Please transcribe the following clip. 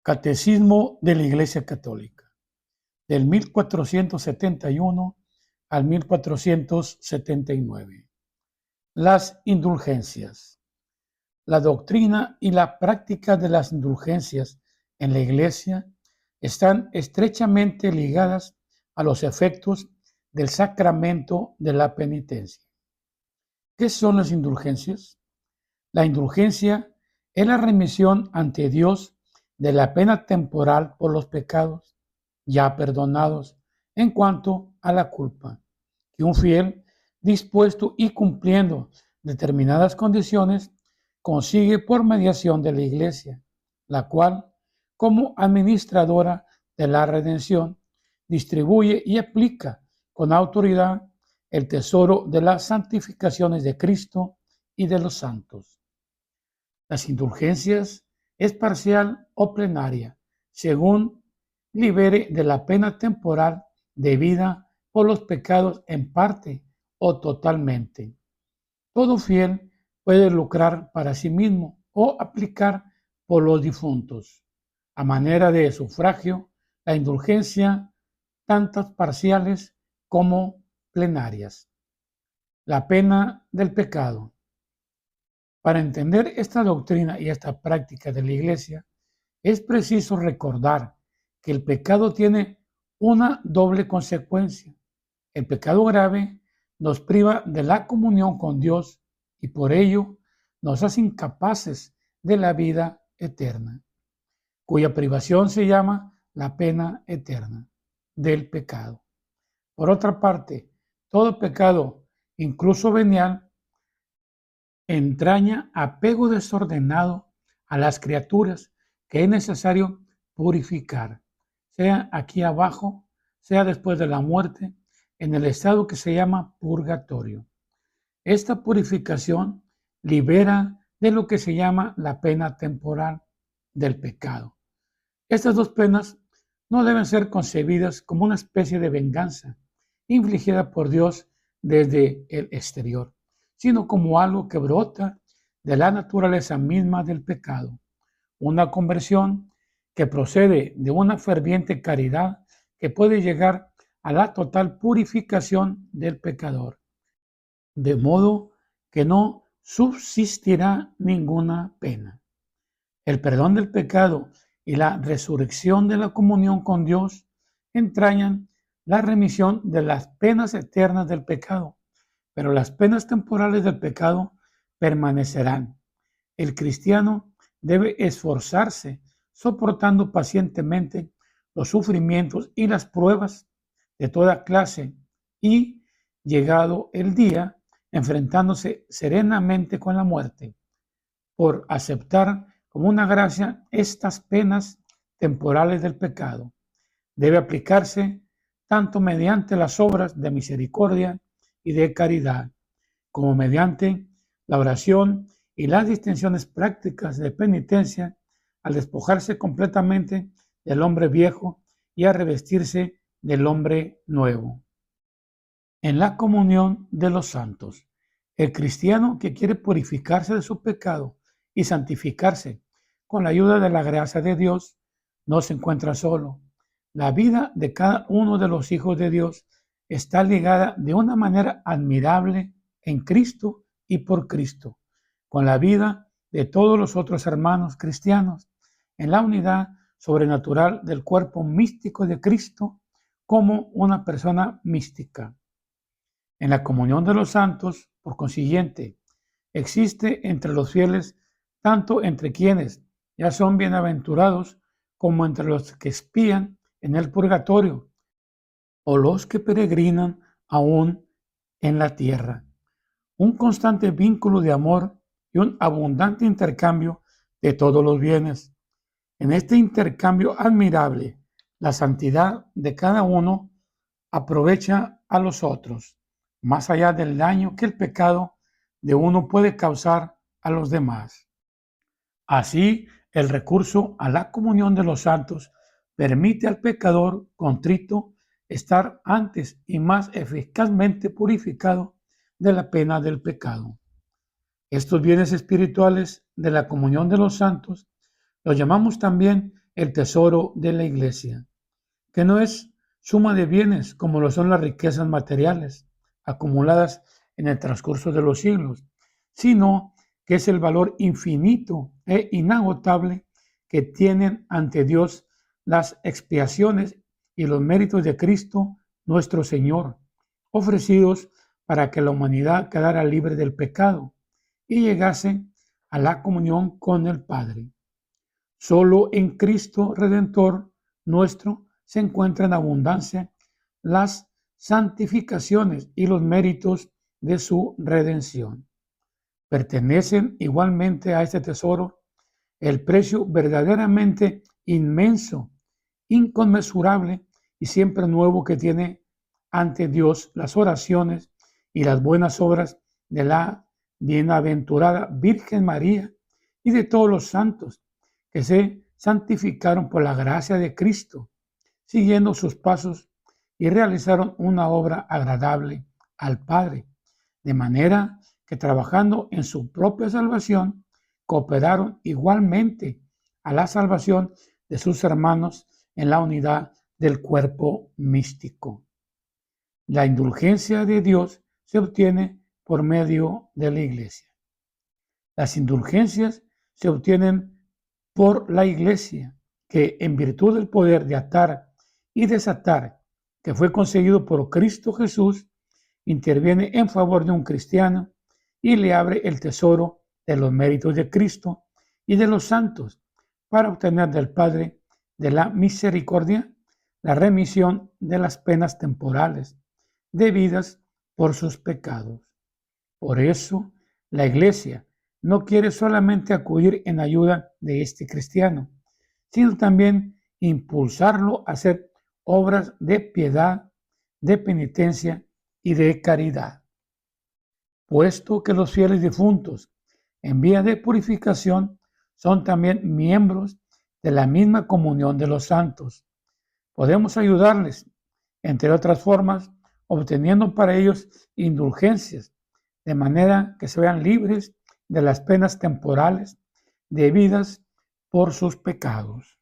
Catecismo de la Iglesia Católica, del 1471 al 1479. Las indulgencias. La doctrina y la práctica de las indulgencias en la Iglesia están estrechamente ligadas a los efectos del sacramento de la penitencia. ¿Qué son las indulgencias? La indulgencia es la remisión ante Dios de la pena temporal por los pecados ya perdonados en cuanto a la culpa, que un fiel, dispuesto y cumpliendo determinadas condiciones, consigue por mediación de la Iglesia, la cual, como administradora de la redención, distribuye y aplica con autoridad el tesoro de las santificaciones de Cristo y de los santos. Las indulgencias es parcial o plenaria, según libere de la pena temporal debida por los pecados en parte o totalmente. Todo fiel puede lucrar para sí mismo o aplicar por los difuntos. A manera de sufragio, la indulgencia, tantas parciales como plenarias. La pena del pecado. Para entender esta doctrina y esta práctica de la Iglesia, es preciso recordar que el pecado tiene una doble consecuencia. El pecado grave nos priva de la comunión con Dios y por ello nos hace incapaces de la vida eterna, cuya privación se llama la pena eterna del pecado. Por otra parte, todo pecado, incluso venial, entraña apego desordenado a las criaturas que es necesario purificar, sea aquí abajo, sea después de la muerte, en el estado que se llama purgatorio. Esta purificación libera de lo que se llama la pena temporal del pecado. Estas dos penas no deben ser concebidas como una especie de venganza infligida por Dios desde el exterior, sino como algo que brota de la naturaleza misma del pecado, una conversión que procede de una ferviente caridad que puede llegar a la total purificación del pecador, de modo que no subsistirá ninguna pena. El perdón del pecado y la resurrección de la comunión con Dios entrañan la remisión de las penas eternas del pecado, pero las penas temporales del pecado permanecerán. El cristiano debe esforzarse soportando pacientemente los sufrimientos y las pruebas de toda clase y, llegado el día, enfrentándose serenamente con la muerte, por aceptar como una gracia estas penas temporales del pecado. Debe aplicarse tanto mediante las obras de misericordia y de caridad, como mediante la oración y las distinciones prácticas de penitencia al despojarse completamente del hombre viejo y a revestirse del hombre nuevo. En la comunión de los santos, el cristiano que quiere purificarse de su pecado y santificarse con la ayuda de la gracia de Dios no se encuentra solo. La vida de cada uno de los hijos de Dios está ligada de una manera admirable en Cristo y por Cristo, con la vida de todos los otros hermanos cristianos, en la unidad sobrenatural del cuerpo místico de Cristo como una persona mística. En la comunión de los santos, por consiguiente, existe entre los fieles, tanto entre quienes ya son bienaventurados como entre los que expían en el purgatorio o los que peregrinan aún en la tierra, un constante vínculo de amor y un abundante intercambio de todos los bienes. En este intercambio admirable, la santidad de cada uno aprovecha a los otros, más allá del daño que el pecado de uno puede causar a los demás. Así, el recurso a la comunión de los santos permite al pecador contrito estar antes y más eficazmente purificado de la pena del pecado. Estos bienes espirituales de la comunión de los santos los llamamos también el tesoro de la iglesia, que no es suma de bienes como lo son las riquezas materiales acumuladas en el transcurso de los siglos, sino que es el valor infinito e inagotable que tienen ante Dios las expiaciones y los méritos de Cristo nuestro Señor, ofrecidos para que la humanidad quedara libre del pecado y llegase a la comunión con el Padre. Solo en Cristo Redentor nuestro se encuentran en abundancia las santificaciones y los méritos de su redención. Pertenecen igualmente a este tesoro el precio verdaderamente inmenso, inconmensurable y siempre nuevo que tiene ante Dios las oraciones y las buenas obras de la bienaventurada Virgen María y de todos los santos que se santificaron por la gracia de Cristo, siguiendo sus pasos y realizaron una obra agradable al Padre, de manera que trabajando en su propia salvación, cooperaron igualmente a la salvación de sus hermanos en la unidad del cuerpo místico. La indulgencia de Dios se obtiene por medio de la Iglesia. Las indulgencias se obtienen por la Iglesia, que en virtud del poder de atar y desatar que fue conseguido por Cristo Jesús, interviene en favor de un cristiano y le abre el tesoro de los méritos de Cristo y de los santos para obtener del Padre de la misericordia la remisión de las penas temporales debidas por sus pecados. Por eso, la Iglesia no quiere solamente acudir en ayuda de este cristiano, sino también impulsarlo a hacer obras de piedad, de penitencia y de caridad. Puesto que los fieles difuntos en vía de purificación son también miembros de la misma comunión de los santos, podemos ayudarles, entre otras formas, obteniendo para ellos indulgencias, de manera que se vean libres de las penas temporales debidas por sus pecados.